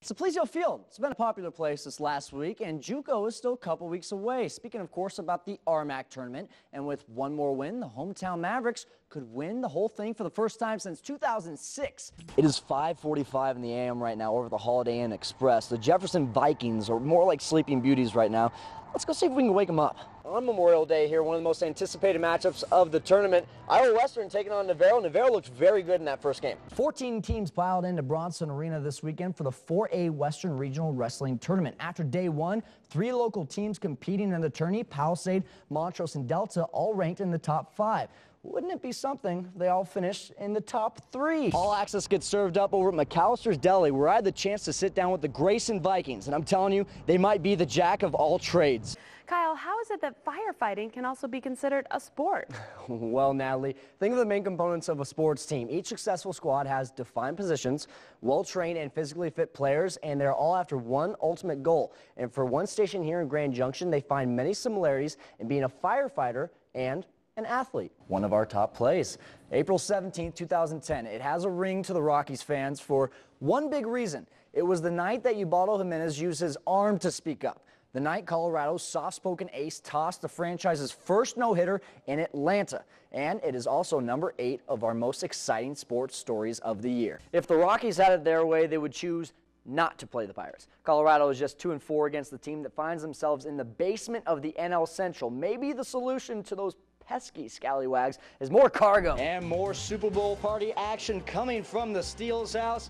So Plesio Field, it's been a popular place this last week, and JUCO is still a couple weeks away. Speaking, of course, about the RMAC tournament, and with one more win, the hometown Mavericks could win the whole thing for the first time since 2006. It is 5:45 in the a.m. right now over the Holiday Inn Express. The Jefferson Vikings are more like sleeping beauties right now. Let's go see if we can wake them up. On Memorial Day here, one of the most anticipated matchups of the tournament, Iowa Western taking on Navarro. Navarro looked very good in that first game. 14 teams piled into Bronson Arena this weekend for the 4A Western Regional Wrestling Tournament. After day one, 3 local teams competing in the tourney, Palisade, Montrose, and Delta, all ranked in the top 5. Wouldn't it be something if they all finished in the top 3? All access gets served up over at McAllister's Deli, where I had the chance to sit down with the Grayson Vikings, and I'm telling you, they might be the jack of all trades. Kyle, how is it that firefighting can also be considered a sport? Well, Natalie, think of the main components of a sports team. Each successful squad has defined positions, well-trained and physically fit players, and they're all after one ultimate goal. And for one station here in Grand Junction, they find many similarities in being a firefighter and an athlete. One of our top plays. April 17, 2010. It has a ring to the Rockies fans for one big reason. It was the night that Ubaldo Jimenez used his arm to speak up. The night Colorado's soft-spoken ace tossed the franchise's first no-hitter in Atlanta. And it is also number 8 of our most exciting sports stories of the year. If the Rockies had it their way, they would choose not to play the Pirates. Colorado is just 2-4 against the team that finds themselves in the basement of the NL Central. Maybe the solution to those pesky scallywags is more cargo. And more Super Bowl party action coming from the Steel's house.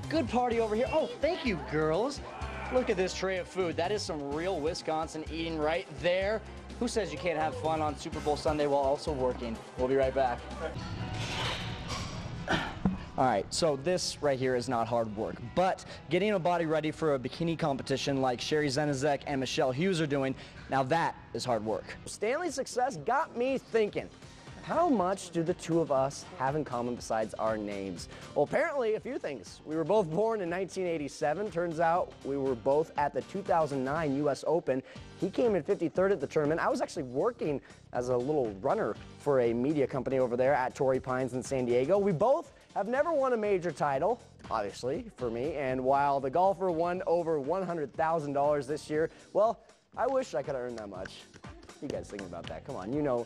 Good party over here. Oh, thank you, girls. Look at this tray of food. That is some real Wisconsin eating right there. Who says you can't have fun on Super Bowl Sunday while also working? We'll be right back. All right, so this right here is not hard work, but getting a body ready for a bikini competition like Sherry Zenizek and Michelle Hughes are doing, now that is hard work. Stanley's success got me thinking, how much do the two of us have in common besides our names? Well, apparently a few things. We were both born in 1987. Turns out we were both at the 2009 U.S. Open. He came in 53rd at the tournament. I was actually working as a little runner for a media company over there at Torrey Pines in San Diego. We both have never won a major title, obviously, for me. And while the golfer won over $100,000 this year, well, I wish I could have earned that much. You guys thinking about that? Come on, you know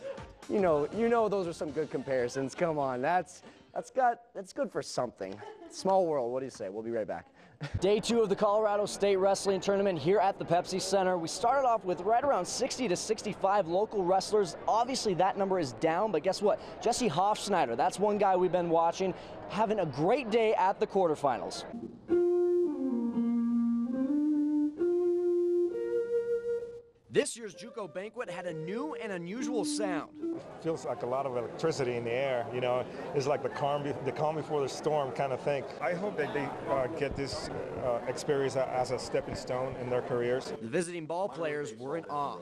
those are some good comparisons. Come on, that's good for something. Small world, what do you say? We'll be right back. Day 2 of the Colorado State Wrestling Tournament here at the Pepsi Center. We started off with right around 60 to 65 local wrestlers. Obviously that number is down, but guess what? Jesse Hofschneider, that's one guy we've been watching, having a great day at the quarterfinals. This year's JUCO banquet had a new and unusual sound. It feels like a lot of electricity in the air, you know. It's like the calm before the storm kind of thing. I hope that they get this experience as a stepping stone in their careers. The visiting ball players were in awe.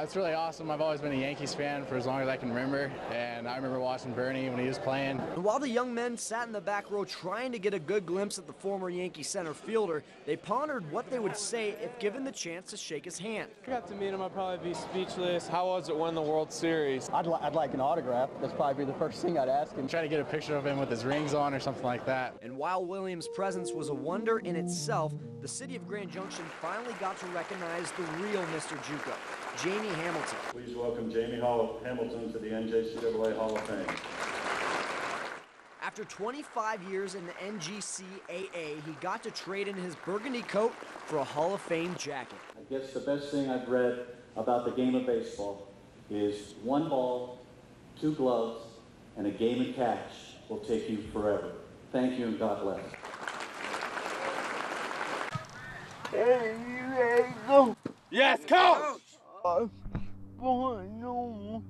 It's really awesome. I've always been a Yankees fan for as long as I can remember, and I remember watching Bernie when he was playing. And while the young men sat in the back row trying to get a good glimpse at the former Yankee center fielder, they pondered what they would say if given the chance to shake his hand. If I got to meet him, I'd probably be speechless. How was it winning the World Series? I'd like an autograph. That's probably the first thing I'd ask him. Try to get a picture of him with his rings on or something like that. And while Williams' presence was a wonder in itself, the city of Grand Junction finally got to recognize the real Mr. JUCO, Jamie Hamilton. Please welcome Jamie Hamilton to the NJCAA Hall of Fame. After 25 years in the NGCAA, he got to trade in his burgundy coat for a Hall of Fame jacket. I guess the best thing I've read about the game of baseball is 1 ball, 2 gloves, and a game of catch will take you forever. Thank you and God bless. Hey, you ready to go? Yes, coach! Born normal.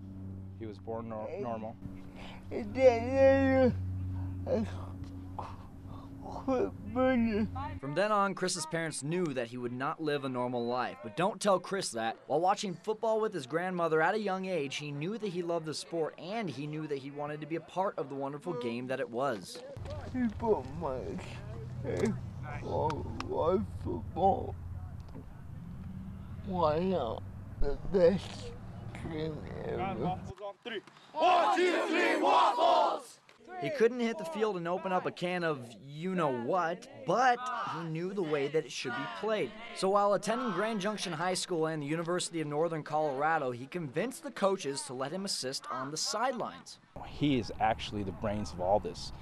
He was born normal. From then on, Chris's parents knew that he would not live a normal life. But don't tell Chris that. While watching football with his grandmother at a young age, he knew that he loved the sport, and he knew that he wanted to be a part of the wonderful game that it was. He put my head on football. Why not? The best dream ever. 1, 2, 3, waffles! He couldn't hit the field and open up a can of you-know-what, but he knew the way that it should be played. So while attending Grand Junction High School and the University of Northern Colorado, he convinced the coaches to let him assist on the sidelines. He is actually the brains of all this.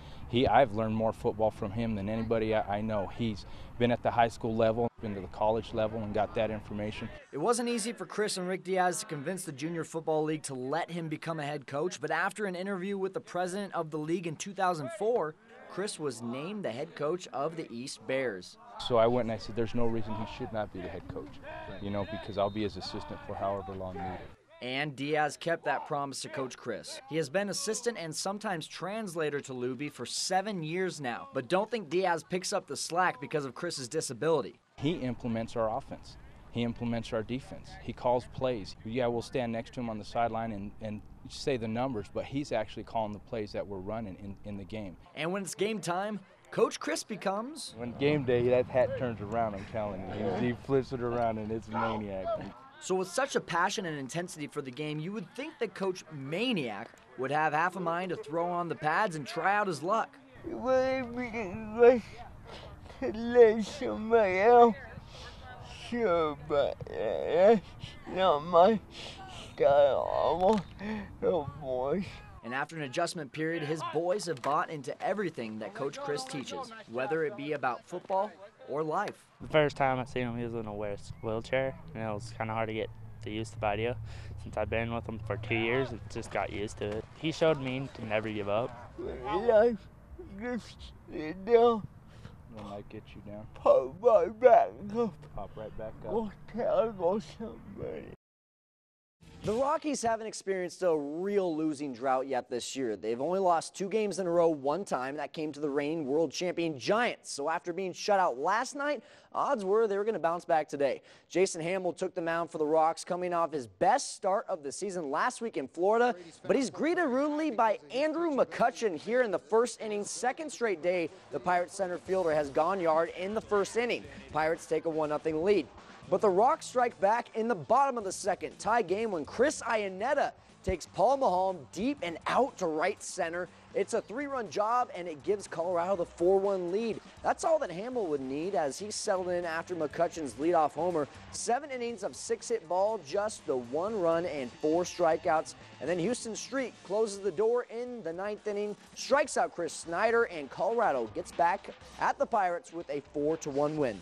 I've learned more football from him than anybody I know. He's been at the high school level, been to the college level, and got that information. It wasn't easy for Chris and Rick Diaz to convince the Junior Football League to let him become a head coach, but after an interview with the president of the league in 2004, Chris was named the head coach of the East Bears. So I went and I said, there's no reason he should not be the head coach, because I'll be his assistant for however long needed. And Diaz kept that promise to Coach Chris. He has been assistant and sometimes translator to Luby for 7 years now. But don't think Diaz picks up the slack because of Chris's disability. He implements our offense. He implements our defense. He calls plays. Yeah, we'll stand next to him on the sideline and say the numbers, but he's actually calling the plays that we're running in the game. And when it's game time, Coach Chris becomes... When game day, that hat turns around, I'm telling you. He flips it around and it's maniac. So with such a passion and intensity for the game, you would think that Coach Maniac would have half a mind to throw on the pads and try out his luck. It would be like to let somebody else sure, but that's not my style of voice. And after an adjustment period, his boys have bought into everything that Coach Chris teaches, whether it be about football or life. The first time I seen him, he was in a wheelchair, and it was kind of hard to get used to the idea. Since I've been with him for 2 years, it just got used to it. He showed me to never give up. Life just sit down. When life gets you down, Pop right back up. pop right back up. Go tackle somebody. The Rockies haven't experienced a real losing drought yet this year. They've only lost 2 games in a row one time. That came to the reigning world champion Giants. So after being shut out last night, odds were they were going to bounce back today. Jason Hamill took the mound for the Rocks, coming off his best start of the season last week in Florida. But he's greeted rudely by Andrew McCutchen here in the first inning. Second straight day, the Pirates center fielder has gone yard in the first inning. Pirates take a 1-0 lead. But the Rocks strike back in the bottom of the second. Tie game when Chris Iannetta takes Paul Maholm deep and out to right center. It's a 3-run job, and it gives Colorado the 4-1 lead. That's all that Hamill would need as he settled in after McCutchen's leadoff homer. 7 innings of 6-hit ball, just the 1 run and 4 strikeouts. And then Houston Street closes the door in the 9th inning, strikes out Chris Snyder, and Colorado gets back at the Pirates with a 4-1 win.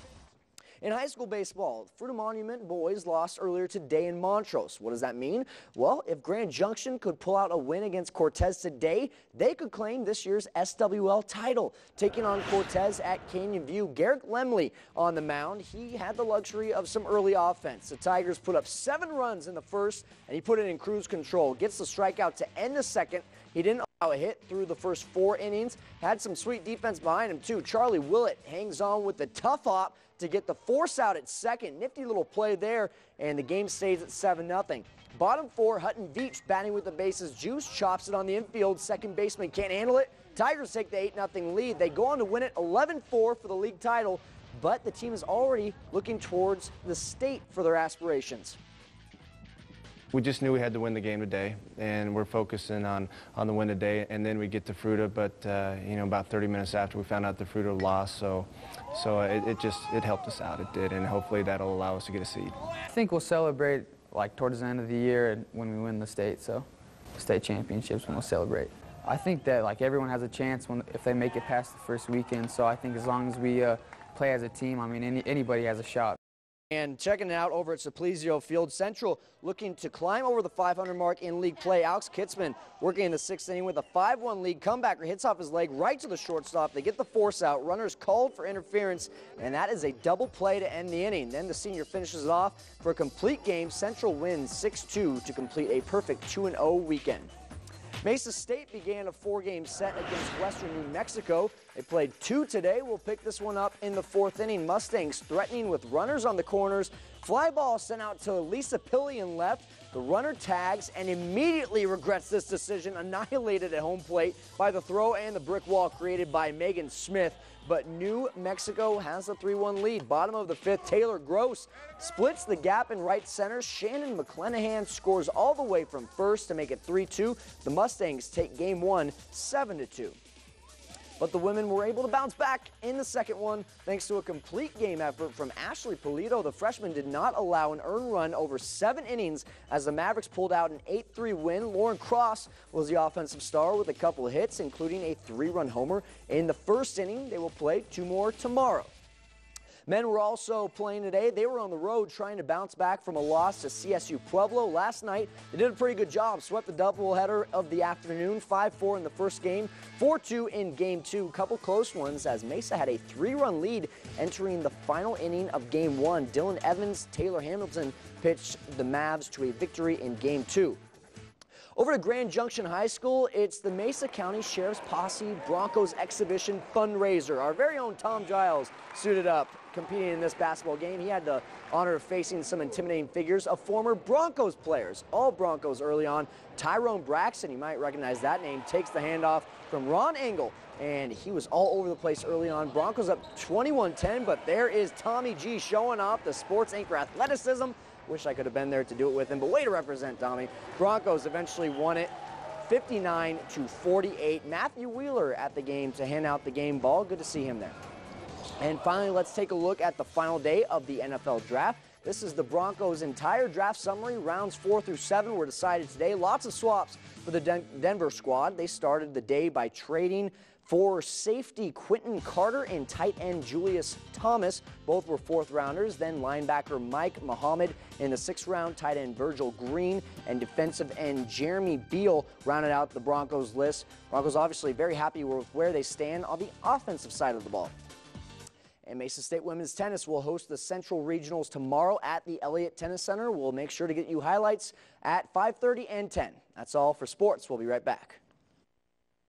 In high school baseball, Fruita Monument boys lost earlier today in Montrose. What does that mean? Well, if Grand Junction could pull out a win against Cortez today, they could claim this year's SWL title. Taking on Cortez at Canyon View, Garrett Lemley on the mound. He had the luxury of some early offense. The Tigers put up 7 runs in the first, and he put it in cruise control. Gets the strikeout to end the second. He didn't allow a hit through the first 4 innings. Had some sweet defense behind him, too. Charlie Willett hangs on with the tough hop to get the force out at second. Nifty little play there, and the game stays at 7-0. Bottom 4, Hutton Veach batting with the bases. Juice chops it on the infield. Second baseman can't handle it. Tigers take the 8-0 lead. They go on to win it 11-4 for the league title, but the team is already looking towards the state for their aspirations. We just knew we had to win the game today, and we're focusing on the win today, and then we get to Fruita, but about 30 minutes after we found out the Fruita lost, so it helped us out, it did, and hopefully that'll allow us to get a seed. I think we'll celebrate like towards the end of the year and when we win the state championships, when we'll celebrate. I think that like everyone has a chance if they make it past the first weekend, so I think as long as we play as a team, I mean anybody has a shot. And checking it out over at Simplesio Field, Central looking to climb over the 500 mark in league play. Alex Kitzman working in the 6th inning with a 5-1 lead. Comebacker hits off his leg right to the shortstop. They get the force out. Runners called for interference, and that is a double play to end the inning. Then the senior finishes it off for a complete game. Central wins 6-2 to complete a perfect 2-0 weekend. Mesa State began a 4-game set against Western New Mexico. They played 2 today. We'll pick this one up in the 4th inning. Mustangs threatening with runners on the corners. Fly ball sent out to Lisa Pillion left. The runner tags and immediately regrets this decision, annihilated at home plate by the throw and the brick wall created by Megan Smith. But New Mexico has a 3-1 lead. Bottom of the fifth, Taylor Gross splits the gap in right center. Shannon McClenahan scores all the way from first to make it 3-2. The Mustangs take game one 7-2. But the women were able to bounce back in the second one thanks to a complete game effort from Ashley Polito. The freshman did not allow an earned run over 7 innings as the Mavericks pulled out an 8-3 win. Lauren Cross was the offensive star with a couple of hits, including a 3-run homer in the first inning. They will play 2 more tomorrow. Men were also playing today. They were on the road trying to bounce back from a loss to CSU Pueblo last night. They did a pretty good job, swept the doubleheader of the afternoon, 5-4 in the first game, 4-2 in game 2. Couple close ones as Mesa had a 3-run lead entering the final inning of game 1. Dylan Evans, Taylor Hamilton pitched the Mavs to a victory in game 2. Over to Grand Junction High School, it's the Mesa County Sheriff's Posse Broncos Exhibition Fundraiser. Our very own Tom Giles suited up, competing in this basketball game. He had the honor of facing some intimidating figures of former Broncos players, all Broncos early on. Tyrone Braxton, you might recognize that name, takes the handoff from Ron Engel, and he was all over the place early on. Broncos up 21-10, but there is Tommy G showing off the sports anchor athleticism. Wish I could have been there to do it with him, but way to represent Tommy. Broncos eventually won it 59-48. Matthew Wheeler at the game to hand out the game ball. Good to see him there. And finally, let's take a look at the final day of the NFL Draft. This is the Broncos' entire draft summary. Rounds 4 through 7 were decided today. Lots of swaps for the Denver squad. They started the day by trading for safety Quentin Carter and tight end Julius Thomas. Both were 4th rounders. Then linebacker Mike Muhammad in the 6th round, tight end Virgil Green, and defensive end Jeremy Beal rounded out the Broncos list. Broncos obviously very happy with where they stand on the offensive side of the ball. And Mesa State Women's Tennis will host the Central Regionals tomorrow at the Elliott Tennis Center. We'll make sure to get you highlights at 5:30 and 10. That's all for sports. We'll be right back.